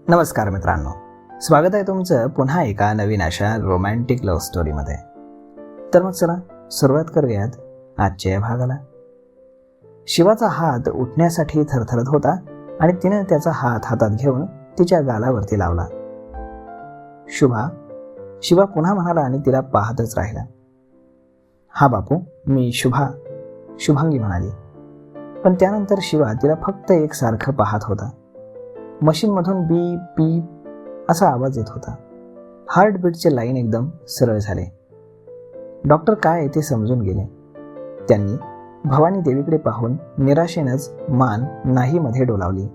नमस्कार मित्रांनो, स्वागत आहे तुमचं पुन्हा एका नवीन अशा रोमॅन्टिक लव्ह स्टोरीमध्ये. तर मग चला सुरुवात करूयात आजच्या या भागाला. शिवाचा हात उठण्यासाठी थरथरत होता आणि तिने त्याचा हात हातात घेऊन तिच्या गालावरती लावला. शिवा पुन्हा म्हणाला आणि तिला पाहतच राहिला. हा बापू, मी शुभांगी म्हणाली. पण त्यानंतर शिवा तिला फक्त एकसारखं पाहत होता. मशीनमधून बी पी असा आवाज येत होता. हार्टबीटचे लाईन एकदम सरळ झाले. डॉक्टर काय ते समजून गेले. त्यांनी भवानी देवीकडे पाहून निराशेनंच मान नाही मध्ये डोलावली.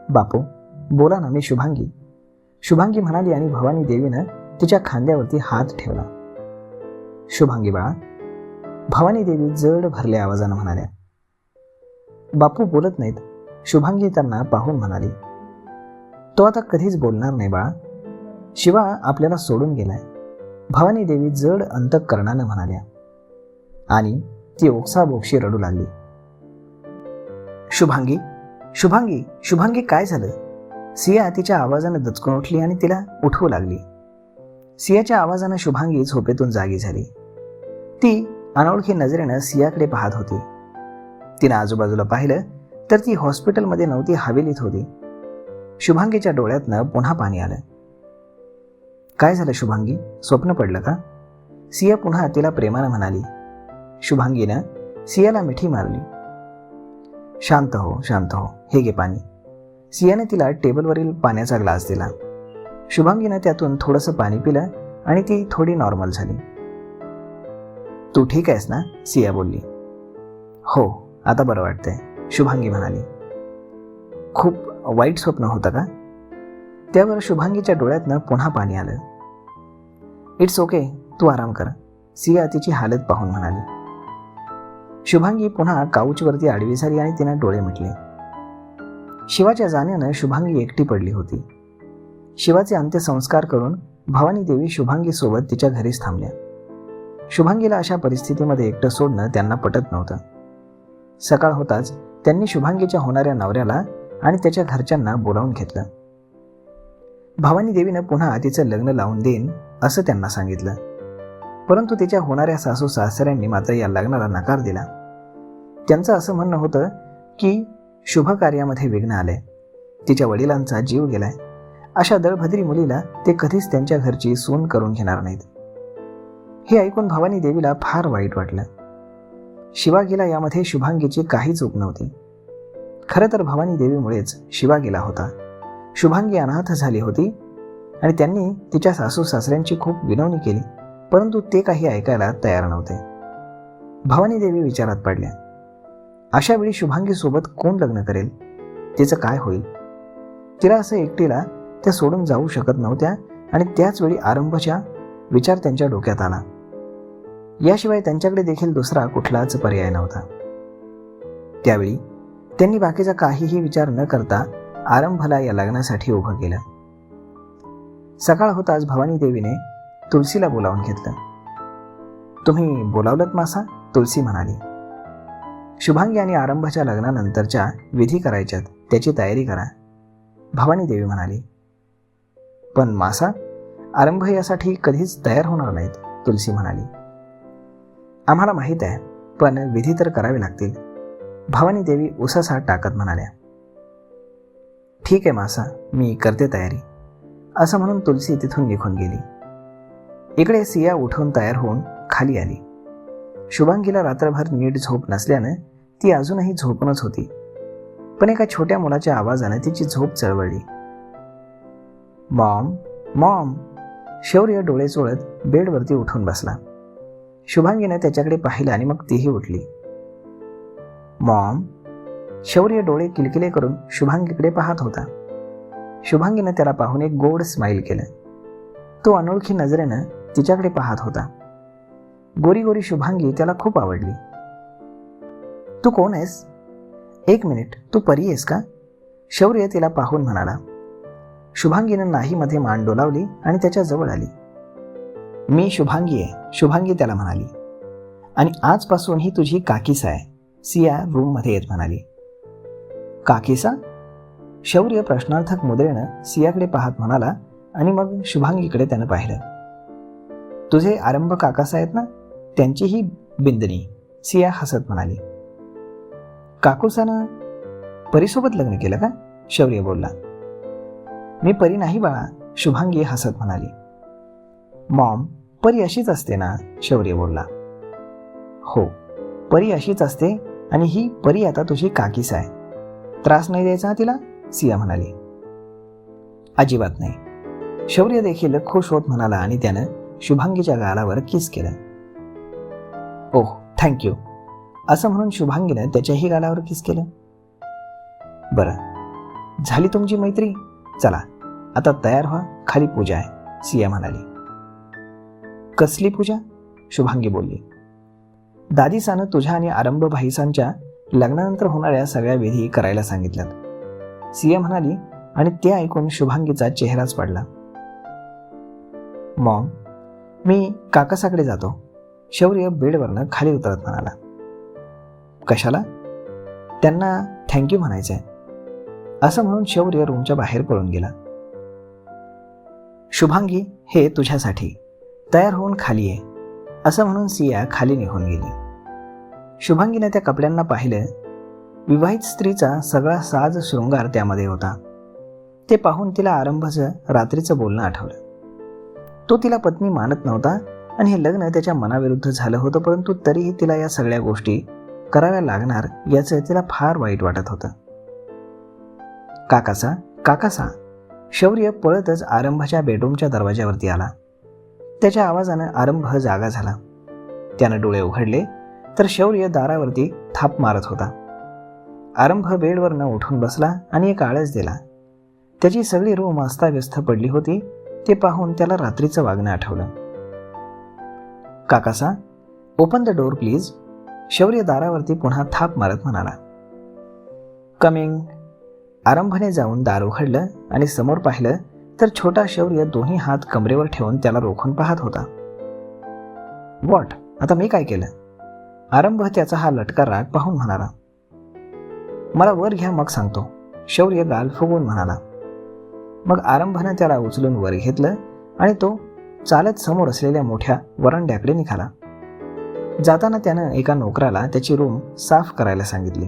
बापू बोला ना, मी शुभांगी म्हणाली आणि भवानी देवीनं तिच्या खांद्यावरती हात ठेवला. शुभांगी बाळा, भवानी देवी जड भरल्या आवाजानं म्हणाल्या. बापू बोलत नाहीत, शुभांगी त्यांना पाहून म्हणाली. तो आता कधीच बोलणार नाही बाळा. शिवा आपल्याला सोडून गेलाय, भवानी देवी जड अंतःकरणानं म्हणाल्या आणि ती ओक्साबोक्शी रडू लागली. शुभांगी काय झालं? सिया तिच्या आवाजानं दचकून उठली आणि तिला उठवू लागली. सियाच्या आवाजानं शुभांगी झोपेतून जागी झाली. ती अनोळखी नजरेनं सियाकडे पाहत होती. तिनं आजूबाजूला पाहिलं तर ती हॉस्पिटलमध्ये नव्हती, हवेलीत होती. शुभांगीच्या डोळ्यातनं पुन्हा पाणी आलं. काय झालं शुभांगी, स्वप्न पडलं का? सिया पुन्हा तिला प्रेमानं म्हणाली. शुभांगीनं सियाला मिठी मारली. शांत हो, हे घे पाणी. सियाने तिला टेबलवरील पाण्याचा ग्लास दिला. शुभांगीनं त्यातून थोडंसं पाणी पिलं आणि ती थोडी नॉर्मल झाली. तू ठीक आहेस ना? सिया बोलली. हो, आता बरं वाटतंय, शुभांगी म्हणाली. खूप वाईट स्वप्न होतं का? त्यावर शुभांगीच्या डोळ्यातनं पुन्हा पाणी आलं. इट्स ओके, तू आराम कर, सिया तिची हालत पाहून म्हणाली. शुभांगी पुन्हा काऊचवरती आडवी झाली आणि तिने डोळे मिटले. शिवाच्या जाण्यानं शुभांगी एकटी पडली होती. शिवाचे अंत्यसंस्कार करून भवानी देवी शुभांगी सोबत तिच्या घरीच थांबल्या. शुभांगीला अशा परिस्थितीमध्ये एकटं सोडणं त्यांना पटत नव्हतं. सकाळ होताच त्यांनी शुभांगीच्या होणाऱ्या नवऱ्याला आणि त्याच्या घरच्यांना बोलावून घेतलं. भवानी देवीनं पुन्हा तिचं लग्न लावून देईन असं त्यांना सांगितलं. परंतु तिच्या होणाऱ्या सासू सासऱ्यांनी मात्र या लग्नाला नकार दिला. त्यांचं असं म्हणणं होतं की शुभ कार्यामध्ये विघ्न आलंय, तिच्या वडिलांचा जीव गेलाय. अशा दळभद्री मुलीला ते कधीच त्यांच्या घरची सून करून घेणार नाहीत. हे ऐकून भवानी देवीला फार वाईट वाटलं. शिवा गेला यामध्ये शुभांगीची काही चूक नव्हती. खरं तर भवानी देवीमुळेच शिवा गेला होता. शुभांगी अनाथ झाली होती आणि त्यांनी तिच्या सासू सासऱ्यांची खूप विनवणी केली, परंतु ते काही ऐकायला तयार नव्हते. भवानी देवी विचारात पडल्या. अशा वेळी शुभांगी सोबत कोण लग्न करेल? तिचं काय होईल? तिला असं एकटीला त्या सोडून जाऊ शकत नव्हत्या आणि त्याच वेळी आरंभच्या विचार त्यांच्या डोक्यात आला. याशिवाय त्यांच्याकडे देखील दुसरा कुठलाच पर्याय नव्हता. त्यावेळी त्यांनी बाकीचा काहीही विचार न करता आरंभला या लग्नासाठी उभं केलं. सकाळ होताच भवानी देवीने तुलसीला बोलावून घेतलं. तुम्ही बोलावलंत मासा? तुलसी म्हणाली. शुभांगी आणि आरंभच्या लग्नानंतरच्या विधी करायच्यात, त्याची तयारी करा, भवानी देवी म्हणाली. पण मासा, आरंभ यासाठी कधीच तयार होणार नाहीत, तुलसी म्हणाली. आम्हाला माहीत आहे, पण विधी तर करावे लागतील, भवानी देवी उसासा टाकत म्हणाल्या. ठीक आहे मासा, मी करते तयारी, असं म्हणून तुलसी तिथून निघून गेली. इकडे सिया उठून तयार होऊन खाली आली. शुभांगीला रात्रभर नीट झोप नसल्यानं ती अजूनही झोपूनच होती. पण एका छोट्या मुलाच्या आवाजाने तिची झोप चळवळली. मॉम. शौर्य डोळे चोळत बेडवरती उठून बसला. शुभांगीने त्याच्याकडे पाहिलं आणि मग तीही उठली. मॉम. शौर्य डोळे किलकिले करून शुभांगीकडे पाहत होता. शुभांगीने त्याला पाहून एक गोड स्माईल केलं. तो अनोळखी नजरेनं तिच्याकडे पाहत होता. गोरी शुभांगी त्याला खूप आवडली. तू कोण आहेस? एक मिनिट, तू परी आहेस का? शौर्य तिला पाहून म्हणाला. शुभांगीनं नाही मध्ये मान डोलावली आणि त्याच्या जवळ आली. मी शुभांगी आहे, शुभांगी त्याला म्हणाली. आणि आजपासून ही तुझी काकीसा आहे, सिया रूममध्ये येत म्हणाली. काकीसा? शौर्य प्रश्नार्थक मुद्रेनं सियाकडे पाहत म्हणाला आणि मग शुभांगीकडे त्यानं पाहिलं. तुझे आरंभ काकासा आहेत ना, त्यांचीही बिंदनी, सिया हसत म्हणाली. काकूसानं परीसोबत लग्न केलं का? शौर्य बोलला. मी परी नाही बाळा, शुभांगी हसत म्हणाली. मॉम, परी अशीच असते ना, शौर्य बोलला. हो, परी अशीच असते आणि ही परी आता तुझी काकीस आहे. त्रास नाही द्यायचा तिला, सिया म्हणाली. अजिबात नाही, शौर्य देखील खुश होत म्हणाला आणि त्यानं शुभांगीच्या गालावर किस केलं. ओह थँक्यू, असं म्हणून शुभांगीनं त्याच्याही गालावर किस केलं. बरं, झाली तुमची मैत्री, चला आता तयार व्हा, खाली पूजा आहे, सिया म्हणाली. कसली पूजा? शुभांगी बोलली. दादीसानं तुझ्या आणि आरंभ भाईसांच्या लग्नानंतर होणाऱ्या सगळ्या विधी करायला सांगितल्यात, सिया म्हणाली आणि ते ऐकून शुभांगीचा चेहराच पडला. मॉम, मी काकासाकडे जातो, शौर्य बेडवरनं खाली उतरत म्हणाला. कशाला? त्यांना थँक्यू म्हणायचंय, असं म्हणून शौर्य रूमच्या बाहेर पळून गेला. शुभांगी, हे तुझ्यासाठी, तयार होऊन खाली ये, असं म्हणून सिया खाली निघून गेली. शुभांगीने त्या कपड्यांना पाहिलं. विवाहित स्त्रीचा सगळा साज शृंगार त्यामध्ये होता. ते पाहून तिला आरंभचं रात्रीचं बोलणं आठवलं. तो तिला पत्नी मानत नव्हता आणि हे लग्न त्याच्या मनाविरुद्ध झालं होतं, परंतु तरीही तिला या सगळ्या गोष्टी कराव्या लागणार याचं तिला फार वाईट वाटत होतं. काकासा, काकासा, शौर्य पळतच आरंभाच्या बेडरूमच्या दरवाज्यावरती आला. त्याच्या आवाजानं आरंभ जागा झाला. त्यानं डोळे उघडले तर शौर्य दारावरती थाप मारत होता. आरंभ बेडवरनं उठून बसला आणि एक आळस दिला. त्याची सगळी रूम अस्ताव्यस्त पडली होती. ते पाहून त्याला रात्रीचं वागणं आठवलं. काकासा, ओपन द डोर प्लीज, शौर्य दारावरती पुन्हा थाप मारत म्हणाला. कमिंग. आरंभने जाऊन दार उघडलं आणि समोर पाहिलं तर छोटा शौर्य दोन्ही हात कमरेवर ठेवून त्याला रोखून पाहत होता. व्हॉट, आता मी काय केलं? आरंभ त्याचा हा लटका राग पाहून म्हणाला. मला वर घ्या मग सांगतो, शौर्य गाल फुगवून म्हणाला. मग आरंभानं त्याला उचलून वर घेतलं आणि तो चालत समोर असलेल्या मोठ्या वरांड्याकडे निघाला. जाताना त्यानं एका नोकराला त्याची रूम साफ करायला सांगितली.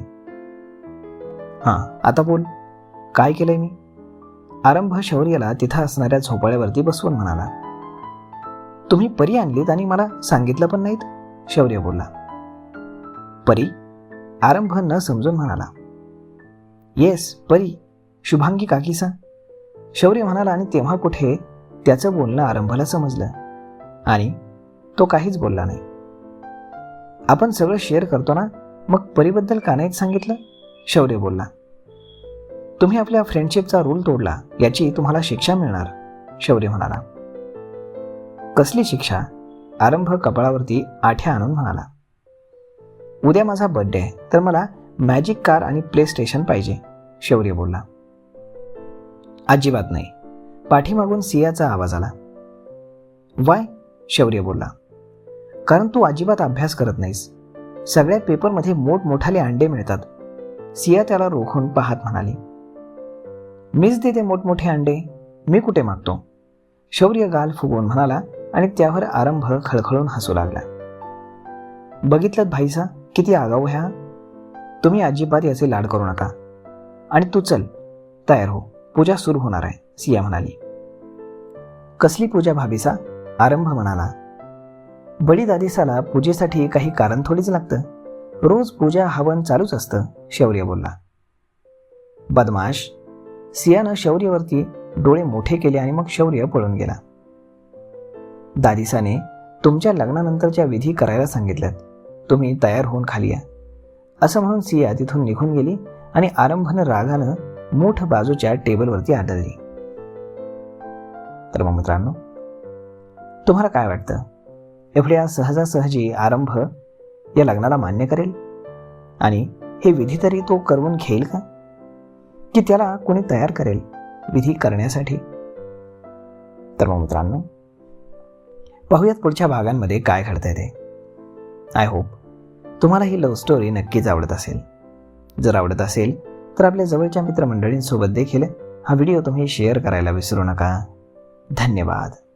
हां, आता बोल, काय केलंय मी? आरंभ शौर्याला तिथं असणाऱ्या झोपाळ्यावरती बसवून म्हणाला. तुम्ही परी आणलीत आणि मला सांगितलं पण नाहीत, शौर्य बोलला. परी? आरंभ न समजून म्हणाला. येस, परी, शुभांगी काकीसा, शौर्य म्हणाला आणि तेव्हा कुठे त्याचं बोलणं आरंभाला समजलं आणि तो काहीच बोलला नाही. आपण सगळं शेअर करतो ना, मग परीबद्दल का नाहीच सांगितलं, शौर्य बोलला. तुम्ही आपल्या फ्रेंडशिपचा रूल तोडला, याची तुम्हाला शिक्षा मिळणार, शौर्य म्हणाला. कसली शिक्षा? आरंभ कपाळावरती आठ्या आणून म्हणाला. उद्या माझा बर्थडे आहे, तर मला मॅजिक कार आणि प्ले स्टेशन पाहिजे, शौर्य बोलला. अजिबात नाही, पाठीमागून सियाचा आवाज आला. वाय, शौर्य बोलला. कारण तू अजिबात अभ्यास करत नाहीस. सगळ्या पेपरमध्ये मोठमोठाले अंडे मिळतात, सिया त्याला रोखून पाहत म्हणाली. मीच देते मोठमोठे अंडे, मी कुठे मागतो, शौर्य गाल फुगवून म्हणाला आणि त्यावर आरंभ खळखळून हसू लागला. बघितलं भाईसा, किती आगाऊ ह्या. तुम्ही अजिबात याचे लाड करू नका आणि तू चल, तयार हो, पूजा सुरू होणार आहे, सिया म्हणाली. कसली पूजा भाभीसा? आरंभ म्हणाला. बडी दादीसाला पूजेसाठी काही कारण थोडीच लागतं, रोज पूजा हवन चालूच असतं, शौर्य बोलला. बदमाश, सियानं शौर्यवरती डोळे मोठे केले आणि मग शौर्य पळून गेला. दादीसाने तुमच्या लग्नानंतरच्या विधी करायला सांगितल्यात, तुम्ही तयार होऊन खाली या, असं म्हणून सिया तिथून निघून गेली आणि आरंभनं रागानं मूठ बाजूच्या टेबलवरती आदळली. तर मग मित्रांनो, तुम्हाला काय वाटतं, एवढ्या सहजासहजी आरंभ या लग्नाला मान्य करेल आणि हे विधी तरी तो करवून घेईल का, की त्याला कोणी तयार करेल विधी करण्यासाठी? तर मग मित्रांनो, पाहूयात पुढच्या भागांमध्ये काय घडतंय ते. आय होप तुम्हाला ही लव्ह स्टोरी नक्कीच आवडत असेल. जर आवडत असेल तर आपल्या जवळच्या मित्रमंडळींसोबत देखील हा व्हिडिओ तुम्ही शेअर करायला विसरू नका. धन्यवाद.